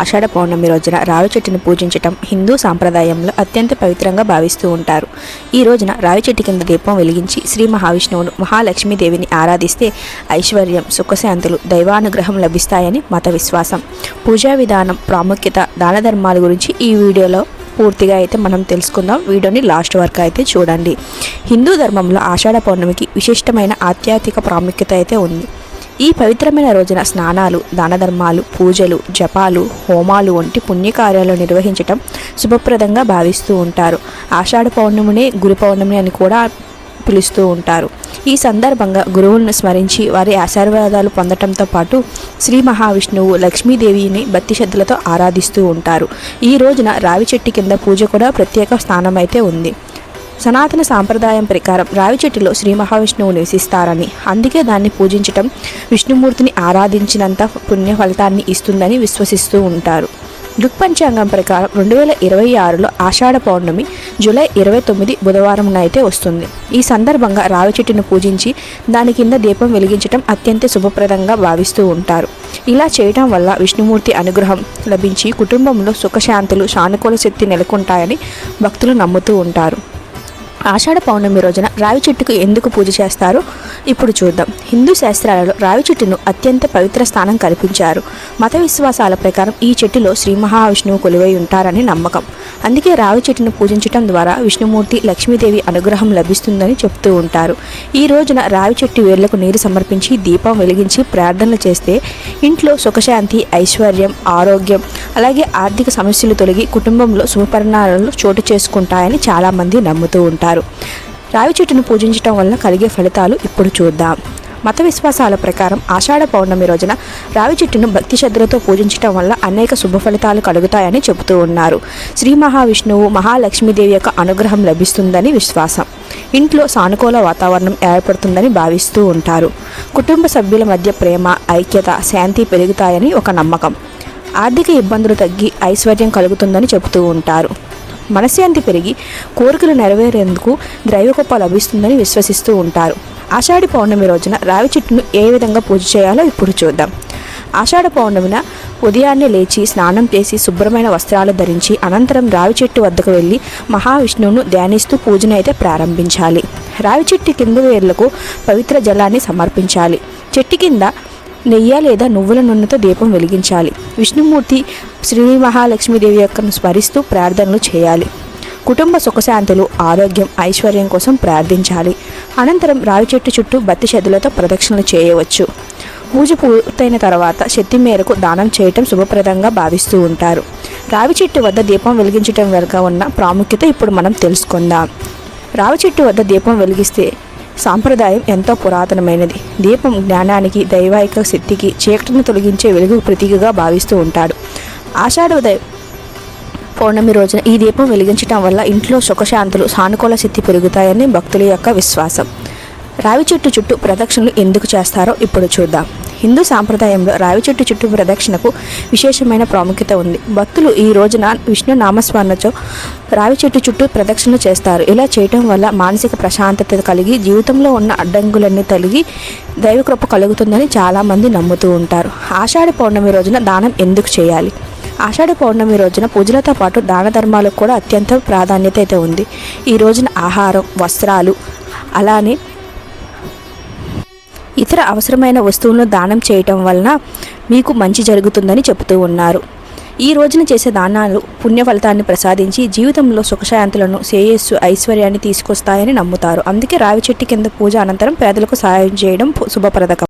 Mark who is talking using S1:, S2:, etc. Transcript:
S1: ఆషాఢ పౌర్ణమి రోజున రావి చెట్టును పూజించటం హిందూ సాంప్రదాయంలో అత్యంత పవిత్రంగా భావిస్తూ ఉంటారు. ఈ రోజున రావి చెట్టు కింద దీపం వెలిగించి శ్రీ మహావిష్ణువును, మహాలక్ష్మీదేవిని ఆరాధిస్తే ఐశ్వర్యం, సుఖశాంతులు, దైవానుగ్రహం లభిస్తాయని మత విశ్వాసం. పూజా విధానం, ప్రాముఖ్యత, దాన ధర్మాల గురించి ఈ వీడియోలో పూర్తిగా అయితే మనం తెలుసుకుందాం. వీడియోని లాస్ట్ వరకు అయితే చూడండి. హిందూ ధర్మంలో ఆషాఢ పౌర్ణమికి విశిష్టమైన ఆధ్యాత్మిక ప్రాముఖ్యత అయితే ఉంది. ఈ పవిత్రమైన రోజున స్నానాలు, దాన ధర్మాలు, పూజలు, జపాలు, హోమాలు వంటి పుణ్యకార్యాలు నిర్వహించటం శుభప్రదంగా భావిస్తూ ఉంటారు. ఆషాఢ పౌర్ణమినే గురు పౌర్ణమి అని కూడా పిలుస్తూ ఉంటారు. ఈ సందర్భంగా గురువులను స్మరించి వారి ఆశీర్వాదాలు పొందటంతో పాటు శ్రీ మహావిష్ణువు, లక్ష్మీదేవిని భక్తి శ్రద్ధలతో ఆరాధిస్తూ ఉంటారు. ఈ రోజున రావి చెట్టు కింద పూజ కూడా ప్రత్యేక స్థానం అయితే ఉంది. సనాతన సాంప్రదాయం ప్రకారం రావి చెట్టులో శ్రీ మహావిష్ణువు నివసిస్తారని, అందుకే దాన్ని పూజించటం విష్ణుమూర్తిని ఆరాధించినంత పుణ్య ఫలితాన్ని ఇస్తుందని విశ్వసిస్తూ ఉంటారు. దృక్పంచాంగం ప్రకారం 2026లో ఆషాఢ పౌర్ణమి జూలై 29 బుధవారం అయితే వస్తుంది. ఈ సందర్భంగా రావి చెట్టును పూజించి దాని కింద దీపం వెలిగించడం అత్యంత శుభప్రదంగా భావిస్తూ ఉంటారు. ఇలా చేయటం వల్ల విష్ణుమూర్తి అనుగ్రహం లభించి కుటుంబంలో సుఖశాంతులు, సానుకూల శక్తి నెలకొంటాయని భక్తులు నమ్ముతూ ఉంటారు. ఆషాఢ పౌర్ణమి రోజున రావి చెట్టుకు ఎందుకు పూజ చేస్తారో ఇప్పుడు చూద్దాం. హిందూ శాస్త్రాలలో రావి చెట్టును అత్యంత పవిత్ర స్థానం కల్పించారు. మత విశ్వాసాల ప్రకారం ఈ చెట్టులో శ్రీ మహావిష్ణువు కొలువై ఉంటారని నమ్మకం. అందుకే రావి చెట్టును పూజించడం ద్వారా విష్ణుమూర్తి, లక్ష్మీదేవి అనుగ్రహం లభిస్తుందని చెప్తూ ఉంటారు. ఈ రోజున రావి చెట్టు వేర్లకు నీరు సమర్పించి దీపం వెలిగించి ప్రార్థనలు చేస్తే ఇంట్లో సుఖశాంతి, ఐశ్వర్యం, ఆరోగ్యం, అలాగే ఆర్థిక సమస్యలు తొలగి కుటుంబంలో శుభపరిణామాలు చోటు చేసుకుంటాయని చాలామంది నమ్ముతూ ఉంటారు. రావి చెట్టును పూజించడం వల్ల కలిగే ఫలితాలు ఇప్పుడు చూద్దాం. మత విశ్వాసాల ప్రకారం ఆషాఢ పౌర్ణమి రోజున రావి చెట్టును భక్తి శ్రద్ధలతో పూజించడం వల్ల అనేక శుభ ఫలితాలు కలుగుతాయని చెబుతూ ఉన్నారు. శ్రీ మహావిష్ణువు, మహాలక్ష్మీదేవి యొక్క అనుగ్రహం లభిస్తుందని విశ్వాసం. ఇంట్లో సానుకూల వాతావరణం ఏర్పడుతుందని భావిస్తూ ఉంటారు. కుటుంబ సభ్యుల మధ్య ప్రేమ, ఐక్యత, శాంతి పెరుగుతాయని ఒక నమ్మకం. ఆర్థిక ఇబ్బందులు తగ్గి ఐశ్వర్యం కలుగుతుందని చెబుతూ ఉంటారు. మనశ్శాంతి పెరిగి కోరికలు నెరవేరేందుకు దైవకృప లభిస్తుందని విశ్వసిస్తూ ఉంటారు. ఆషాఢ పౌర్ణమి రోజున రావి చెట్టును ఏ విధంగా పూజ చేయాలో ఇప్పుడు చూద్దాం. ఆషాఢ పౌర్ణమిన ఉదయాన్నే లేచి స్నానం చేసి శుభ్రమైన వస్త్రాలు ధరించి అనంతరం రావి చెట్టు వద్దకు వెళ్ళి మహావిష్ణువును ధ్యానిస్తూ పూజను అయితే ప్రారంభించాలి. రావి చెట్టు కింద వేర్లకు పవిత్ర జలాన్ని సమర్పించాలి. చెట్టు కింద నెయ్యి లేదా నువ్వుల నూనెతో దీపం వెలిగించాలి. విష్ణుమూర్తి, శ్రీ మహాలక్ష్మీదేవి యొక్కను స్మరిస్తూ ప్రార్థనలు చేయాలి. కుటుంబ సుఖశాంతులు, ఆరోగ్యం, ఐశ్వర్యం కోసం ప్రార్థించాలి. అనంతరం రావి చెట్టు చుట్టూ భక్తి శ్రద్ధలతో ప్రదక్షిణలు చేయవచ్చు. పూజ పూర్తయిన తర్వాత శక్తి మేరకు దానం చేయటం శుభప్రదంగా భావిస్తూ ఉంటారు. రావి చెట్టు వద్ద దీపం వెలిగించడం వెనుక ఉన్న ప్రాముఖ్యత ఇప్పుడు మనం తెలుసుకుందాం. రావి చెట్టు వద్ద దీపం వెలిగిస్తే సాంప్రదాయం ఎంతో పురాతనమైనది. దీపం జ్ఞానానికి, దైవిక శక్తికి, చీకటిని తొలగించే వెలుగు ప్రతీకగా భావిస్తూ ఉంటాడు. ఆషాఢ పౌర్ణమి రోజున ఈ దీపం వెలిగించడం వల్ల ఇంట్లో సుఖశాంతులు, సానుకూల శక్తి పెరుగుతాయని భక్తుల యొక్క విశ్వాసం. రావి చెట్టు చుట్టూ ప్రదక్షిణలు ఎందుకు చేస్తారో ఇప్పుడు చూద్దాం. హిందూ సాంప్రదాయంలో రావి చెట్టు చుట్టూ ప్రదక్షిణకు విశేషమైన ప్రాముఖ్యత ఉంది. భక్తులు ఈ రోజున విష్ణు నామస్మరణతో రావి చెట్టు చుట్టూ ప్రదక్షిణ చేస్తారు. ఇలా చేయటం వల్ల మానసిక ప్రశాంతత కలిగి జీవితంలో ఉన్న అడ్డంకులన్నీ తొలగి దైవకృప కలుగుతుందని చాలామంది నమ్ముతూ ఉంటారు. ఆషాఢ పౌర్ణమి రోజున దానం ఎందుకు చేయాలి? ఆషాఢ పౌర్ణమి రోజున పూజలతో పాటు దాన ధర్మాలకు కూడా అత్యంత ప్రాధాన్యత అయితే ఉంది. ఈ రోజున ఆహారం, వస్త్రాలు, అలానే ఇతర అవసరమైన వస్తువులను దానం చేయటం వలన మీకు మంచి జరుగుతుందని చెబుతూ ఉన్నారు. ఈ రోజున చేసే దానాలు పుణ్య ఫలితాన్ని ప్రసాదించి జీవితంలో సుఖశాంతులను, శ్రేయస్సు, ఐశ్వర్యాన్ని తీసుకొస్తాయని నమ్ముతారు. అందుకే రావి చెట్టు కింద పూజ అనంతరం పేదలకు సహాయం చేయడం శుభప్రదకం.